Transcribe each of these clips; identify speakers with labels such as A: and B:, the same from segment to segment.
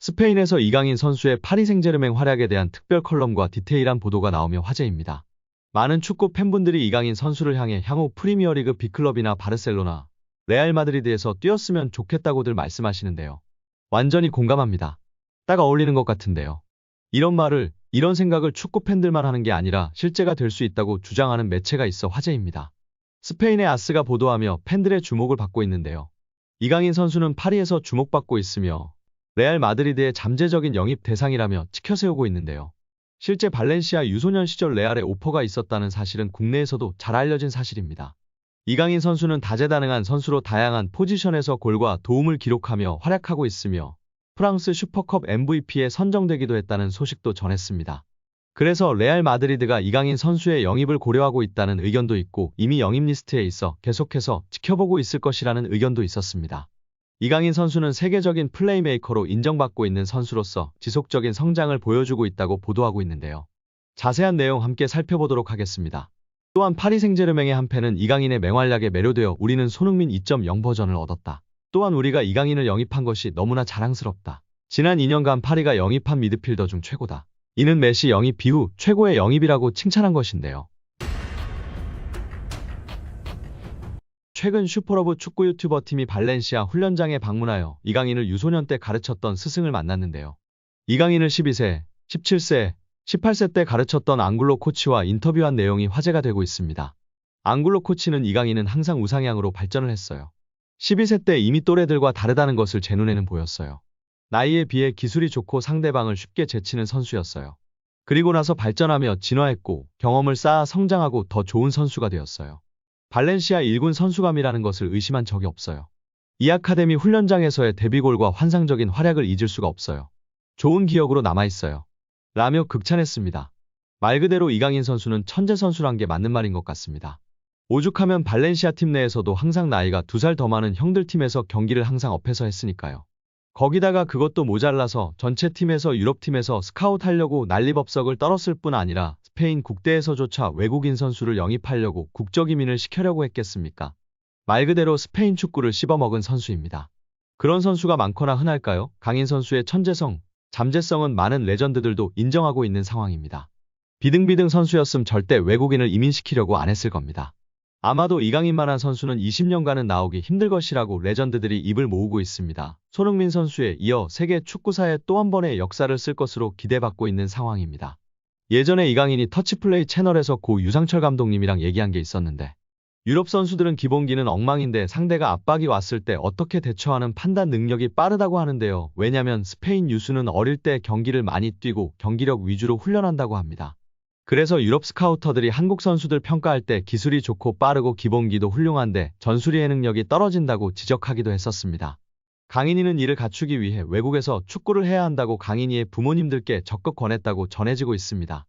A: 스페인에서 이강인 선수의 파리 생제르맹 활약에 대한 특별 컬럼과 디테일한 보도가 나오며 화제입니다. 많은 축구 팬분들이 이강인 선수를 향해 향후 프리미어리그 B클럽이나 바르셀로나, 레알 마드리드에서 뛰었으면 좋겠다고들 말씀하시는데요. 완전히 공감합니다. 딱 어울리는 것 같은데요. 이런 생각을 축구 팬들만 하는 게 아니라 실제가 될 수 있다고 주장하는 매체가 있어 화제입니다. 스페인의 아스가 보도하며 팬들의 주목을 받고 있는데요. 이강인 선수는 파리에서 주목받고 있으며 레알 마드리드의 잠재적인 영입 대상이라며 치켜세우고 있는데요. 실제 발렌시아 유소년 시절 레알에 오퍼가 있었다는 사실은 국내에서도 잘 알려진 사실입니다. 이강인 선수는 다재다능한 선수로 다양한 포지션에서 골과 도움을 기록하며 활약하고 있으며 프랑스 슈퍼컵 MVP에 선정되기도 했다는 소식도 전했습니다. 그래서 레알 마드리드가 이강인 선수의 영입을 고려하고 있다는 의견도 있고 이미 영입 리스트에 있어 계속해서 지켜보고 있을 것이라는 의견도 있었습니다. 이강인 선수는 세계적인 플레이메이커로 인정받고 있는 선수로서 지속적인 성장을 보여주고 있다고 보도하고 있는데요. 자세한 내용 함께 살펴보도록 하겠습니다. 또한 파리 생제르맹의 한 팬은 이강인의 맹활약에 매료되어 우리는 손흥민 2.0 버전을 얻었다. 또한 우리가 이강인을 영입한 것이 너무나 자랑스럽다. 지난 2년간 파리가 영입한 미드필더 중 최고다. 이는 메시 영입 이후 최고의 영입이라고 칭찬한 것인데요. 최근 슈퍼러브 축구 유튜버 팀이 발렌시아 훈련장에 방문하여 이강인을 유소년 때 가르쳤던 스승을 만났는데요. 이강인을 12세, 17세, 18세 때 가르쳤던 앙글로 코치와 인터뷰한 내용이 화제가 되고 있습니다. 앙글로 코치는 이강인은 항상 우상향으로 발전을 했어요. 12세 때 이미 또래들과 다르다는 것을 제 눈에는 보였어요. 나이에 비해 기술이 좋고 상대방을 쉽게 제치는 선수였어요. 그리고 나서 발전하며 진화했고 경험을 쌓아 성장하고 더 좋은 선수가 되었어요. 발렌시아 1군 선수감이라는 것을 의심한 적이 없어요. 이 아카데미 훈련장에서의 데뷔골과 환상적인 활약을 잊을 수가 없어요. 좋은 기억으로 남아있어요. 라며 극찬했습니다. 말 그대로 이강인 선수는 천재 선수란 게 맞는 말인 것 같습니다. 오죽하면 발렌시아 팀 내에서도 항상 나이가 2살 더 많은 형들 팀에서 경기를 항상 업해서 했으니까요. 거기다가 그것도 모자라서 전체 팀에서 유럽팀에서 스카웃하려고 난리법석을 떨었을 뿐 아니라 스페인 국대에서조차 외국인 선수를 영입하려고 국적이민을 시켜려고 했겠습니까? 말 그대로 스페인 축구를 씹어먹은 선수입니다. 그런 선수가 많거나 흔할까요? 강인 선수의 천재성, 잠재성은 많은 레전드들도 인정하고 있는 상황입니다. 비등비등 선수였음 절대 외국인을 이민시키려고 안 했을 겁니다. 아마도 이강인만한 선수는 20년간은 나오기 힘들 것이라고 레전드들이 입을 모으고 있습니다. 손흥민 선수에 이어 세계 축구사에 또 한 번의 역사를 쓸 것으로 기대받고 있는 상황입니다. 예전에 이강인이 터치플레이 채널에서 고 유상철 감독님이랑 얘기한 게 있었는데 유럽 선수들은 기본기는 엉망인데 상대가 압박이 왔을 때 어떻게 대처하는 판단 능력이 빠르다고 하는데요. 왜냐면 스페인 유수는 어릴 때 경기를 많이 뛰고 경기력 위주로 훈련한다고 합니다. 그래서 유럽 스카우터들이 한국 선수들 평가할 때 기술이 좋고 빠르고 기본기도 훌륭한데 전술이해 능력이 떨어진다고 지적하기도 했었습니다. 강인이는 이를 갖추기 위해 외국에서 축구를 해야 한다고 강인이의 부모님들께 적극 권했다고 전해지고 있습니다.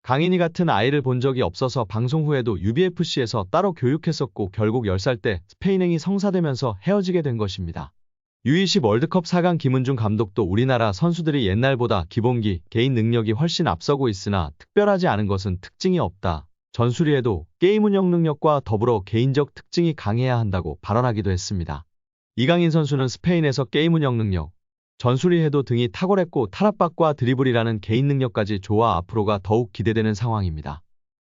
A: 강인이 같은 아이를 본 적이 없어서 방송 후에도 UBFC에서 따로 교육했었고 결국 10살 때 스페인행이 성사되면서 헤어지게 된 것입니다. U20 월드컵 4강 김은중 감독도 우리나라 선수들이 옛날보다 기본기, 개인 능력이 훨씬 앞서고 있으나 특별하지 않은 것은 특징이 없다. 전술이해도 게임 운영 능력과 더불어 개인적 특징이 강해야 한다고 발언하기도 했습니다. 이강인 선수는 스페인에서 게임 운영 능력, 전술이해도 등이 탁월했고 탈압박과 드리블이라는 개인 능력까지 좋아 앞으로가 더욱 기대되는 상황입니다.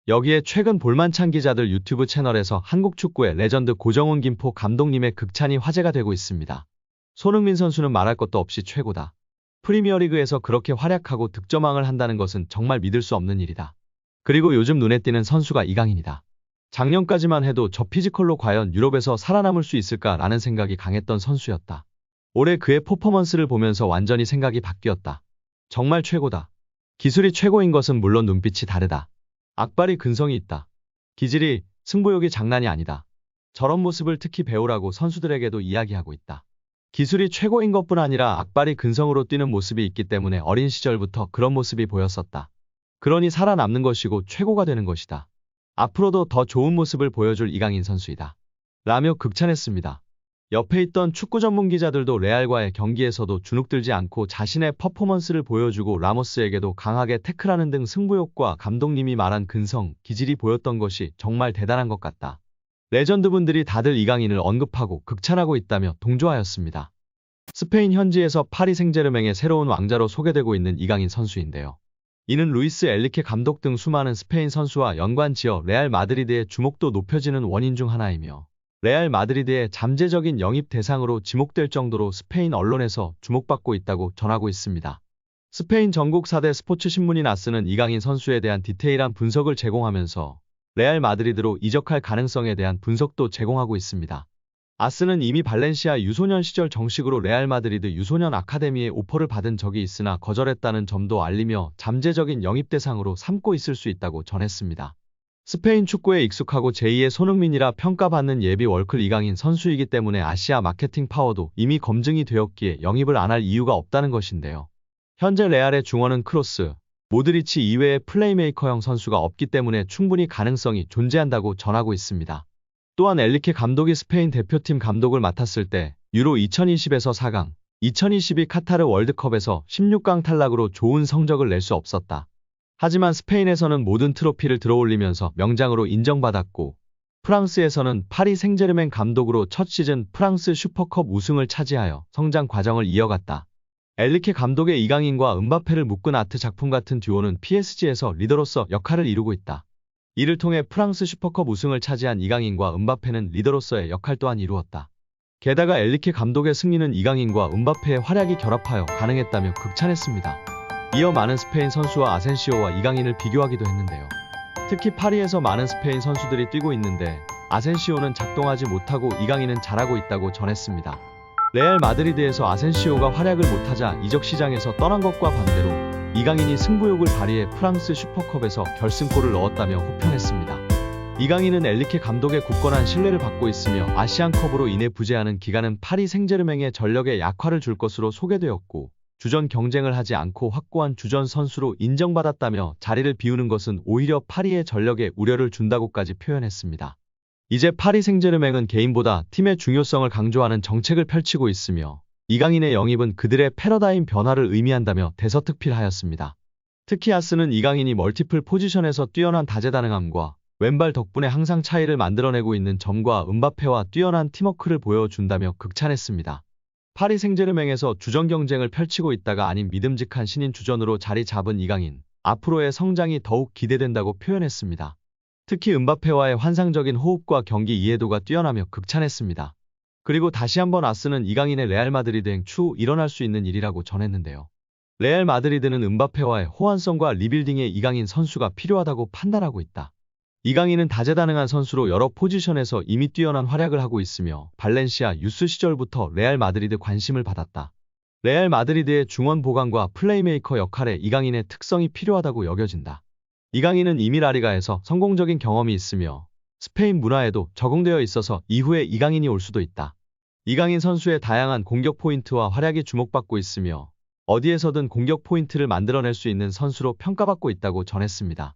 A: 여기에 최근 볼만찬 기자들 유튜브 채널에서 한국 축구의 레전드 고정훈 김포 감독님의 극찬이 화제가 되고 있습니다. 손흥민 선수는 말할 것도 없이 최고다. 프리미어리그에서 그렇게 활약하고 득점왕을 한다는 것은 정말 믿을 수 없는 일이다. 그리고 요즘 눈에 띄는 선수가 이강인이다. 작년까지만 해도 저 피지컬로 과연 유럽에서 살아남을 수 있을까라는 생각이 강했던 선수였다. 올해 그의 퍼포먼스를 보면서 완전히 생각이 바뀌었다. 정말 최고다. 기술이 최고인 것은 물론 눈빛이 다르다. 악발이 근성이 있다. 기질이, 승부욕이 장난이 아니다. 저런 모습을 특히 배우라고 선수들에게도 이야기하고 있다. 기술이 최고인 것뿐 아니라 악발이 근성으로 뛰는 모습이 있기 때문에 어린 시절부터 그런 모습이 보였었다. 그러니 살아남는 것이고 최고가 되는 것이다. 앞으로도 더 좋은 모습을 보여줄 이강인 선수이다. 라며 극찬했습니다. 옆에 있던 축구 전문 기자들도 레알과의 경기에서도 주눅들지 않고 자신의 퍼포먼스를 보여주고 라모스에게도 강하게 태클하는 등 승부욕과 감독님이 말한 근성, 기질이 보였던 것이 정말 대단한 것 같다. 레전드분들이 다들 이강인을 언급하고 극찬하고 있다며 동조하였습니다. 스페인 현지에서 파리 생제르맹의 새로운 왕자로 소개되고 있는 이강인 선수인데요. 이는 루이스 엘리케 감독 등 수많은 스페인 선수와 연관지어 레알 마드리드의 주목도 높여지는 원인 중 하나이며 레알 마드리드의 잠재적인 영입 대상으로 지목될 정도로 스페인 언론에서 주목받고 있다고 전하고 있습니다. 스페인 전국 4대 스포츠 신문인 아스는 이강인 선수에 대한 디테일한 분석을 제공하면서 레알 마드리드로 이적할 가능성에 대한 분석도 제공하고 있습니다. 아스는 이미 발렌시아 유소년 시절 정식으로 레알 마드리드 유소년 아카데미에 오퍼를 받은 적이 있으나 거절했다는 점도 알리며 잠재적인 영입 대상으로 삼고 있을 수 있다고 전했습니다. 스페인 축구에 익숙하고 제2의 손흥민이라 평가받는 예비 월클 이강인 선수이기 때문에 아시아 마케팅 파워도 이미 검증이 되었기에 영입을 안 할 이유가 없다는 것인데요. 현재 레알의 중원은 크로스, 모드리치 이외의 플레이메이커형 선수가 없기 때문에 충분히 가능성이 존재한다고 전하고 있습니다. 또한 엘리케 감독이 스페인 대표팀 감독을 맡았을 때 유로 2020에서 4강, 2022 카타르 월드컵에서 16강 탈락으로 좋은 성적을 낼 수 없었다. 하지만 스페인에서는 모든 트로피를 들어올리면서 명장으로 인정받았고 프랑스에서는 파리 생제르맹 감독으로 첫 시즌 프랑스 슈퍼컵 우승을 차지하여 성장 과정을 이어갔다. 엘리케 감독의 이강인과 은바페를 묶은 아트 작품 같은 듀오는 PSG에서 리더로서 역할을 이루고 있다. 이를 통해 프랑스 슈퍼컵 우승을 차지한 이강인과 은바페는 리더로서의 역할 또한 이루었다. 게다가 엘리케 감독의 승리는 이강인과 은바페의 활약이 결합하여 가능했다며 극찬했습니다. 이어 많은 스페인 선수와 아센시오와 이강인을 비교하기도 했는데요. 특히 파리에서 많은 스페인 선수들이 뛰고 있는데 아센시오는 작동하지 못하고 이강인은 잘하고 있다고 전했습니다. 레알 마드리드에서 아센시오가 활약을 못하자 이적 시장에서 떠난 것과 반대로 이강인이 승부욕을 발휘해 프랑스 슈퍼컵에서 결승골을 넣었다며 호평했습니다. 이강인은 엘리케 감독의 굳건한 신뢰를 받고 있으며 아시안컵으로 인해 부재하는 기간은 파리 생제르맹의 전력에 약화를 줄 것으로 소개되었고 주전 경쟁을 하지 않고 확고한 주전 선수로 인정받았다며 자리를 비우는 것은 오히려 파리의 전력에 우려를 준다고까지 표현했습니다. 이제 파리 생제르맹은 개인보다 팀의 중요성을 강조하는 정책을 펼치고 있으며 이강인의 영입은 그들의 패러다임 변화를 의미한다며 대서특필하였습니다. 특히 아스는 이강인이 멀티플 포지션에서 뛰어난 다재다능함과 왼발 덕분에 항상 차이를 만들어내고 있는 점과 은바페와 뛰어난 팀워크를 보여준다며 극찬했습니다. 파리 생제르맹에서 주전 경쟁을 펼치고 있다가 아닌 믿음직한 신인 주전으로 자리 잡은 이강인, 앞으로의 성장이 더욱 기대된다고 표현했습니다. 특히 은바페와의 환상적인 호흡과 경기 이해도가 뛰어나며 극찬했습니다. 그리고 다시 한번 아스는 이강인의 레알 마드리드행 추후 일어날 수 있는 일이라고 전했는데요. 레알 마드리드는 은바페와의 호환성과 리빌딩에 이강인 선수가 필요하다고 판단하고 있다. 이강인은 다재다능한 선수로 여러 포지션에서 이미 뛰어난 활약을 하고 있으며 발렌시아 유스 시절부터 레알 마드리드 관심을 받았다. 레알 마드리드의 중원 보강과 플레이메이커 역할에 이강인의 특성이 필요하다고 여겨진다. 이강인은 이미 라리가에서 성공적인 경험이 있으며 스페인 문화에도 적응되어 있어서 이후에 이강인이 올 수도 있다. 이강인 선수의 다양한 공격 포인트와 활약이 주목받고 있으며 어디에서든 공격 포인트를 만들어낼 수 있는 선수로 평가받고 있다고 전했습니다.